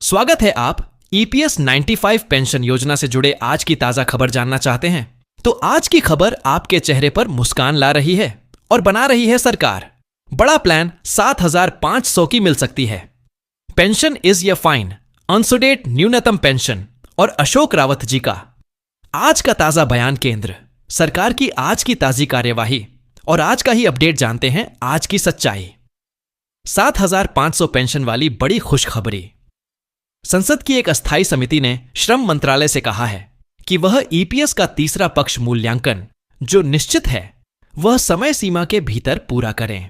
स्वागत है। आप ईपीएस 95 पेंशन योजना से जुड़े आज की ताजा खबर जानना चाहते हैं तो आज की खबर आपके चेहरे पर मुस्कान ला रही है और बना रही है सरकार। बड़ा प्लान 7,500 की मिल सकती है। पेंशन इज या फाइन, अनसुडेट न्यूनतम पेंशन और अशोक रावत जी का आज का ताजा बयान केंद्र सरकार की आज की ताजी कार्यवाही और आज का ही अपडेट जानते हैं आज की सच्चाई। 7,500 पेंशन वाली बड़ी खुशखबरी। संसद की एक अस्थायी समिति ने श्रम मंत्रालय से कहा है कि वह ईपीएस का तीसरा पक्ष मूल्यांकन जो निश्चित है वह समय सीमा के भीतर पूरा करें।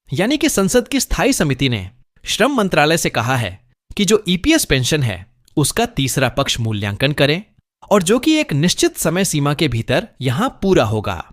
यानी कि संसद की स्थायी समिति ने श्रम मंत्रालय से कहा है कि जो ईपीएस पेंशन है उसका तीसरा पक्ष मूल्यांकन करें और जो कि एक निश्चित समय सीमा के भीतर यहां पूरा होगा।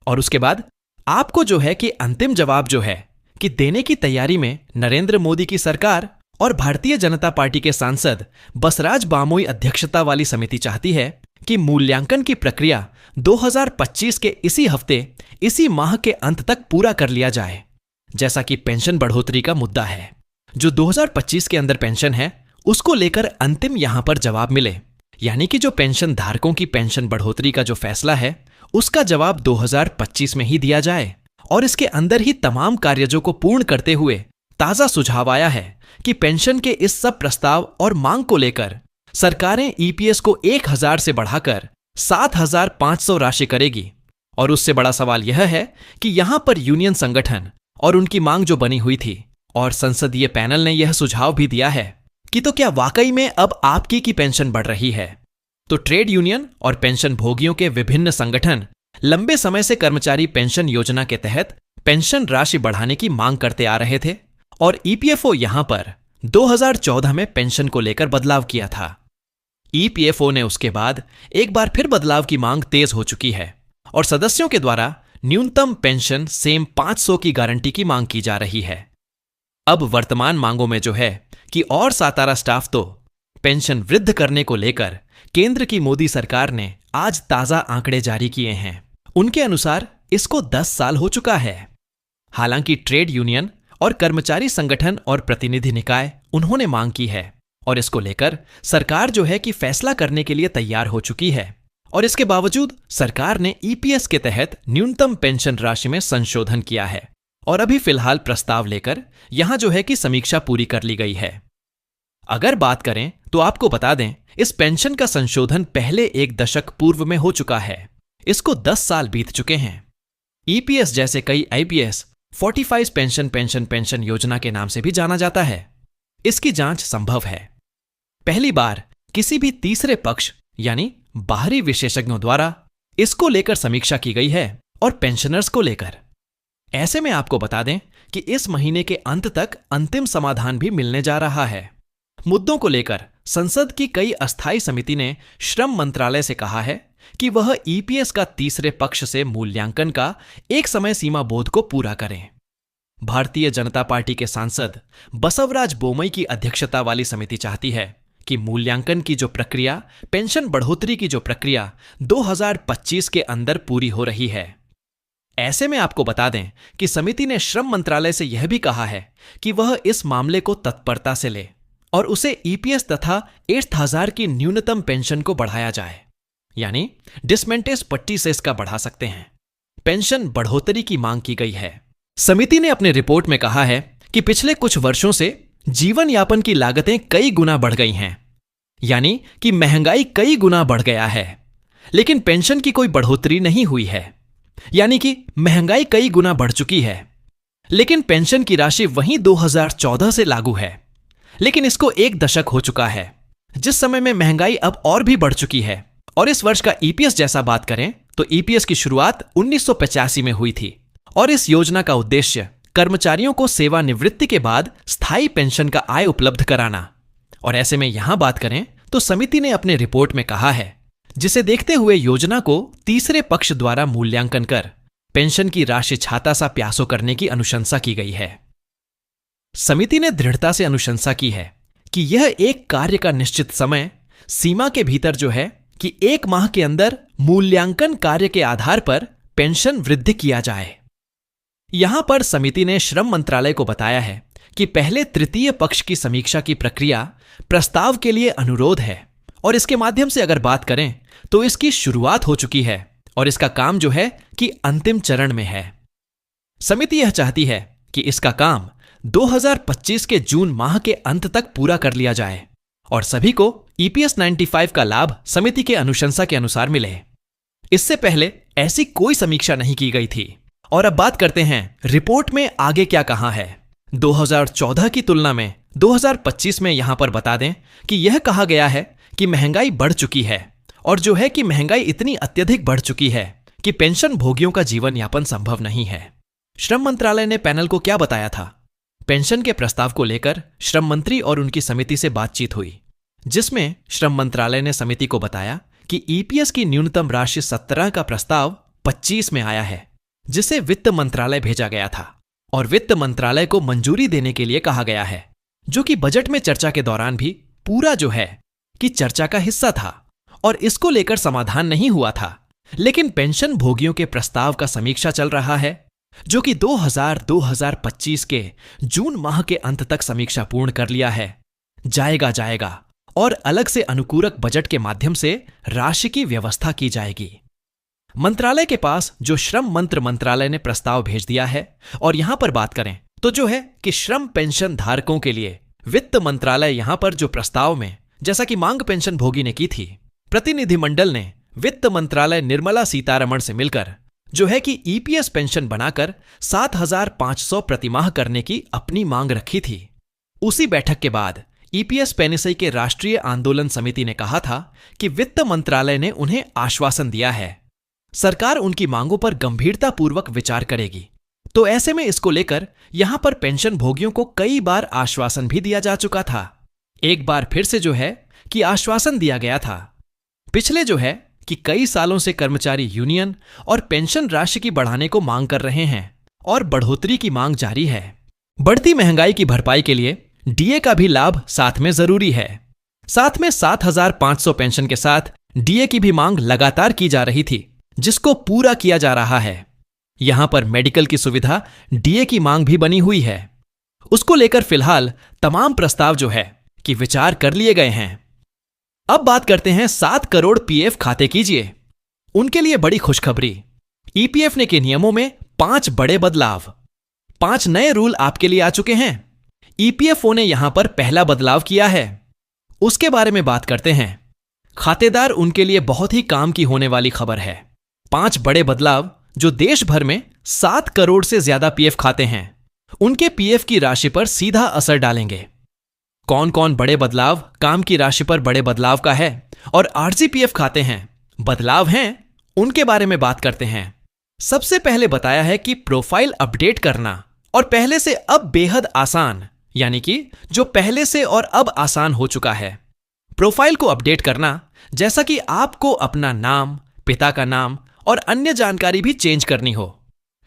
और उसके बाद आपको जो है कि अंतिम जवाब जो है कि देने की तैयारी में नरेंद्र मोदी की सरकार और भारतीय जनता पार्टी के सांसद बसराज बामोई अध्यक्षता वाली समिति चाहती है कि मूल्यांकन की प्रक्रिया 2025 के इसी हफ्ते इसी माह के अंत तक पूरा कर लिया जाए। जैसा कि पेंशन बढ़ोतरी का मुद्दा है, जो 2025 के अंदर पेंशन है उसको लेकर अंतिम यहां पर जवाब मिले। यानी कि जो पेंशन धारकों की पेंशन बढ़ोतरी का जो फैसला है उसका जवाब 2025 में ही दिया जाए और इसके अंदर ही तमाम कार्यजों को पूर्ण करते हुए ताजा सुझाव आया है कि पेंशन के इस सब प्रस्ताव और मांग को लेकर सरकारें ईपीएस को 1,000 से बढ़ाकर 7,500 राशि करेगी। और उससे बड़ा सवाल यह है कि यहां पर यूनियन संगठन और उनकी मांग जो बनी हुई थी और संसदीय पैनल ने यह सुझाव भी दिया है कि तो क्या वाकई में अब आपकी की पेंशन बढ़ रही है। तो ट्रेड यूनियन और पेंशन भोगियों के विभिन्न संगठन लंबे समय से कर्मचारी पेंशन योजना के तहत पेंशन राशि बढ़ाने की मांग करते आ रहे थे और ईपीएफओ यहां पर 2014 में पेंशन को लेकर बदलाव किया था। ईपीएफओ ने उसके बाद एक बार फिर बदलाव की मांग तेज हो चुकी है और सदस्यों के द्वारा न्यूनतम पेंशन सेम 500 की गारंटी की मांग की जा रही है। अब वर्तमान मांगों में जो है कि और सातारा स्टाफ तो पेंशन वृद्ध करने को लेकर केंद्र की मोदी सरकार ने आज ताजा आंकड़े जारी किए हैं। उनके अनुसार इसको 10 साल हो चुका है। हालांकि ट्रेड यूनियन और कर्मचारी संगठन और प्रतिनिधि निकाय उन्होंने मांग की है और इसको लेकर सरकार जो है कि फैसला करने के लिए तैयार हो चुकी है। और इसके बावजूद सरकार ने ईपीएस के तहत न्यूनतम पेंशन राशि में संशोधन किया है और अभी फिलहाल प्रस्ताव लेकर यहां जो है कि समीक्षा पूरी कर ली गई है। अगर बात करें तो आपको बता दें इस पेंशन का संशोधन पहले एक दशक पूर्व में हो चुका है। इसको 10 साल बीत चुके हैं। ईपीएस जैसे कई आईपीएस 45 पेंशन योजना के नाम से भी जाना जाता है। इसकी जांच संभव है। पहली बार किसी भी तीसरे पक्ष यानी बाहरी विशेषज्ञों द्वारा इसको लेकर समीक्षा की गई है और पेंशनर्स को लेकर। ऐसे में आपको बता दें कि इस महीने के अंत तक अंतिम समाधान भी मिलने जा रहा है। मुद्दों को लेकर संसद की कई अस्थायी समिति ने श्रम मंत्रालय से कहा है कि वह ईपीएस का तीसरे पक्ष से मूल्यांकन का एक समय सीमा बोध को पूरा करें। भारतीय जनता पार्टी के सांसद बसवराज बोमई की अध्यक्षता वाली समिति चाहती है कि मूल्यांकन की जो प्रक्रिया, पेंशन बढ़ोतरी की जो प्रक्रिया 2025 के अंदर पूरी हो रही है। ऐसे में आपको बता दें कि समिति ने श्रम मंत्रालय से यह भी कहा है कि वह इस मामले को तत्परता से ले और उसे ईपीएस तथा 8,000 की न्यूनतम पेंशन को बढ़ाया जाए। यानी डिसमेंटेस पट्टी से इसका बढ़ा सकते हैं। पेंशन बढ़ोतरी की मांग की गई है। समिति ने अपनी रिपोर्ट में कहा है कि पिछले कुछ वर्षों से जीवन यापन की लागतें कई गुना बढ़ गई हैं। यानी कि महंगाई कई गुना बढ़ गया है, लेकिन पेंशन की कोई बढ़ोतरी नहीं हुई है। यानी कि महंगाई कई गुना बढ़ चुकी है, लेकिन पेंशन की राशि वहीं 2014 से लागू है। लेकिन इसको एक दशक हो चुका है, जिस समय में महंगाई अब और भी बढ़ चुकी है। और इस वर्ष का ईपीएस जैसा बात करें तो ईपीएस की शुरुआत 1985 में हुई थी और इस योजना का उद्देश्य कर्मचारियों को सेवानिवृत्ति के बाद स्थायी पेंशन का आय उपलब्ध कराना। और ऐसे में यहां बात करें तो समिति ने अपने रिपोर्ट में कहा है, जिसे देखते हुए योजना को तीसरे पक्ष द्वारा मूल्यांकन कर पेंशन की राशि छाता सा प्यासो करने की अनुशंसा की गई है। समिति ने दृढ़ता से अनुशंसा की है कि यह एक कार्य का निश्चित समय सीमा के भीतर जो है कि 1 माह के अंदर मूल्यांकन कार्य के आधार पर पेंशन वृद्धि किया जाए। यहां पर समिति ने श्रम मंत्रालय को बताया है कि पहले तृतीय पक्ष की समीक्षा की प्रक्रिया प्रस्ताव के लिए अनुरोध है और इसके माध्यम से अगर बात करें तो इसकी शुरुआत हो चुकी है और इसका काम जो है कि अंतिम चरण में है। समिति यह चाहती है कि इसका काम 2025 के जून माह के अंत तक पूरा कर लिया जाए और सभी को EPS 95 का लाभ समिति के अनुशंसा के अनुसार मिले। इससे पहले ऐसी कोई समीक्षा नहीं की गई थी। और अब बात करते हैं रिपोर्ट में आगे क्या कहा है। 2014 की तुलना में 2025 में यहां पर बता दें कि यह कहा गया है कि महंगाई बढ़ चुकी है और जो है कि महंगाई इतनी अत्यधिक बढ़ चुकी है कि पेंशन भोगियों का जीवन यापन संभव नहीं है। श्रम मंत्रालय ने पैनल को क्या बताया था? पेंशन के प्रस्ताव को लेकर श्रम मंत्री और उनकी समिति से बातचीत हुई, जिसमें श्रम मंत्रालय ने समिति को बताया कि EPS की न्यूनतम राशि 17 का प्रस्ताव 25 में आया है, जिसे वित्त मंत्रालय भेजा गया था और वित्त मंत्रालय को मंजूरी देने के लिए कहा गया है, जो कि बजट में चर्चा के दौरान भी पूरा जो है कि चर्चा का हिस्सा था और इसको लेकर समाधान नहीं हुआ था। लेकिन पेंशन भोगियों के प्रस्ताव का समीक्षा चल रहा है, जो कि 2025 के जून माह के अंत तक समीक्षा पूर्ण कर लिया है। जाएगा और अलग से अनुपूरक बजट के माध्यम से राशि की व्यवस्था की जाएगी। मंत्रालय के पास जो श्रम मंत्रालय ने प्रस्ताव भेज दिया है और यहां पर बात करें तो जो है कि श्रम पेंशन धारकों के लिए वित्त मंत्रालय यहां पर जो प्रस्ताव में, जैसा कि मांग पेंशन भोगी ने की थी, प्रतिनिधिमंडल ने वित्त मंत्रालय निर्मला सीतारमण से मिलकर जो है कि EPS पेंशन बनाकर 7,500 प्रतिमाह करने की अपनी मांग रखी थी। उसी बैठक के बाद EPS पेनिसई के राष्ट्रीय आंदोलन समिति ने कहा था कि वित्त मंत्रालय ने उन्हें आश्वासन दिया है, सरकार उनकी मांगों पर गंभीरतापूर्वक विचार करेगी। तो ऐसे में इसको लेकर यहां पर पेंशन भोगियों को कई बार आश्वासन भी दिया जा चुका था। एक बार फिर से जो है कि आश्वासन दिया गया था। पिछले जो है कि कई सालों से कर्मचारी यूनियन और पेंशन राशि की बढ़ाने को मांग कर रहे हैं और बढ़ोतरी की मांग जारी है। बढ़ती महंगाई की भरपाई के लिए DA का भी लाभ साथ में जरूरी है। साथ में 7,500 पेंशन के साथ DA की भी मांग लगातार की जा रही थी, जिसको पूरा किया जा रहा है। यहां पर मेडिकल की सुविधा DA की मांग भी बनी हुई है। उसको लेकर फिलहाल तमाम प्रस्ताव जो है कि विचार कर लिए गए हैं। अब बात करते हैं 7 करोड़ PF खाते कीजिए। उनके लिए बड़ी खुशखबरी, EPF ने के नियमों में 5 बड़े बदलाव, 5 नए रूल आपके लिए आ चुके हैं। EPFO ने यहां पर पहला बदलाव किया है, उसके बारे में बात करते हैं। खातेदार उनके लिए बहुत ही काम की होने वाली खबर है। 5 बड़े बदलाव जो देश भर में 7 करोड़ से ज्यादा PF खाते हैं, उनके PF की राशि पर सीधा असर डालेंगे। कौन कौन बड़े बदलाव काम की राशि पर बड़े बदलाव का है और RGPF खाते हैं बदलाव हैं, उनके बारे में बात करते हैं। सबसे पहले बताया है कि प्रोफाइल अपडेट करना और पहले से अब बेहद आसान, यानी कि जो पहले से और अब आसान हो चुका है। प्रोफाइल को अपडेट करना, जैसा कि आपको अपना नाम, पिता का नाम और अन्य जानकारी भी चेंज करनी हो,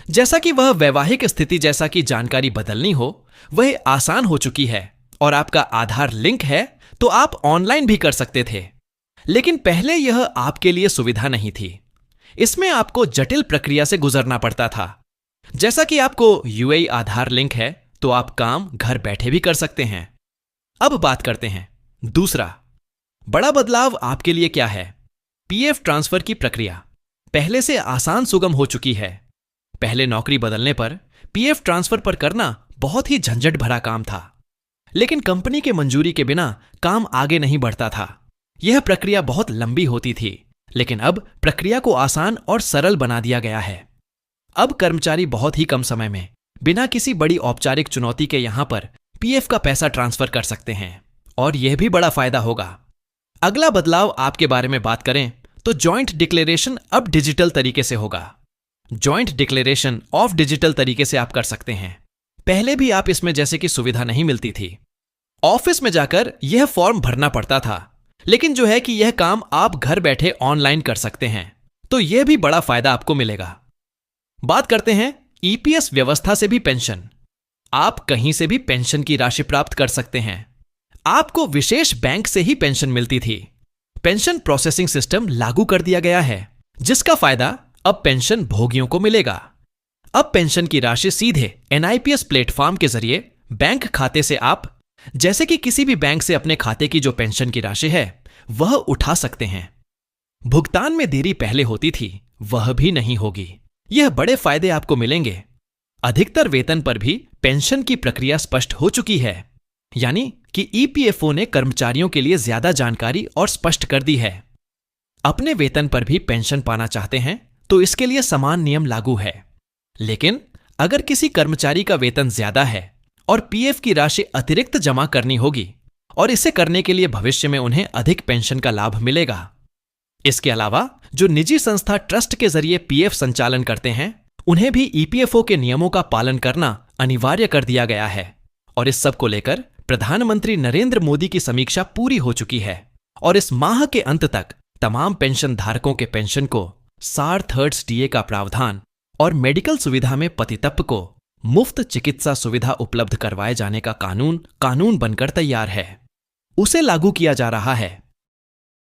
जैसा कि वह वैवाहिक स्थिति जैसा कि जानकारी बदलनी हो, वह आसान हो चुकी है। और आपका आधार लिंक है तो आप ऑनलाइन भी कर सकते थे, लेकिन पहले यह आपके लिए सुविधा नहीं थी। इसमें आपको जटिल प्रक्रिया से गुजरना पड़ता था। जैसा कि आपको UAE आधार लिंक है तो आप काम घर बैठे भी कर सकते हैं। अब बात करते हैं दूसरा बड़ा बदलाव आपके लिए क्या है। PF ट्रांसफर की प्रक्रिया पहले से आसान सुगम हो चुकी है। पहले नौकरी बदलने पर PF ट्रांसफर पर करना बहुत ही झंझट भरा काम था, लेकिन कंपनी के मंजूरी के बिना काम आगे नहीं बढ़ता था। यह प्रक्रिया बहुत लंबी होती थी, लेकिन अब प्रक्रिया को आसान और सरल बना दिया गया है। अब कर्मचारी बहुत ही कम समय में बिना किसी बड़ी औपचारिक चुनौती के यहां पर PF का पैसा ट्रांसफर कर सकते हैं और यह भी बड़ा फायदा होगा। अगला बदलाव आपके बारे में बात करें तो जॉइंट डिक्लेरेशन अब डिजिटल तरीके से होगा। जॉइंट डिक्लेरेशन ऑफ डिजिटल तरीके से आप कर सकते हैं। पहले भी आप इसमें जैसे कि सुविधा नहीं मिलती थी, ऑफिस में जाकर यह फॉर्म भरना पड़ता था, लेकिन जो है कि यह काम आप घर बैठे ऑनलाइन कर सकते हैं, तो यह भी बड़ा फायदा आपको मिलेगा। बात करते हैं EPS व्यवस्था से भी पेंशन। आप कहीं से भी पेंशन की राशि प्राप्त कर सकते हैं। आपको विशेष बैंक से ही पेंशन मिलती थी। पेंशन प्रोसेसिंग सिस्टम लागू कर दिया गया है, जिसका फायदा अब पेंशन भोगियों को मिलेगा। अब पेंशन की राशि सीधे NIPS प्लेटफॉर्म के जरिए बैंक खाते से आप, जैसे कि किसी भी बैंक से अपने खाते की जो पेंशन की राशि है वह उठा सकते हैं। भुगतान में देरी पहले होती थी, वह भी नहीं होगी। यह बड़े फायदे आपको मिलेंगे। अधिकतर वेतन पर भी पेंशन की प्रक्रिया स्पष्ट हो चुकी है, यानी कि ईपीएफओ ने कर्मचारियों के लिए ज्यादा जानकारी और स्पष्ट कर दी है। अपने वेतन पर भी पेंशन पाना चाहते हैं तो इसके लिए समान नियम लागू है। लेकिन अगर किसी कर्मचारी का वेतन ज्यादा है और पीएफ की राशि अतिरिक्त जमा करनी होगी, और इसे करने के लिए भविष्य में उन्हें अधिक पेंशन का लाभ मिलेगा। इसके अलावा जो निजी संस्था ट्रस्ट के जरिए पीएफ संचालन करते हैं, उन्हें भी ईपीएफओ के नियमों का पालन करना अनिवार्य कर दिया गया है। और इस सब को लेकर प्रधानमंत्री नरेंद्र मोदी की समीक्षा पूरी हो चुकी है और इस माह के अंत तक तमाम पेंशन धारकों के पेंशन को सार-थर्ड्स डीए का प्रावधान और मेडिकल सुविधा में पतितप को मुफ्त चिकित्सा सुविधा उपलब्ध करवाए जाने का कानून बनकर तैयार है। उसे लागू किया जा रहा है।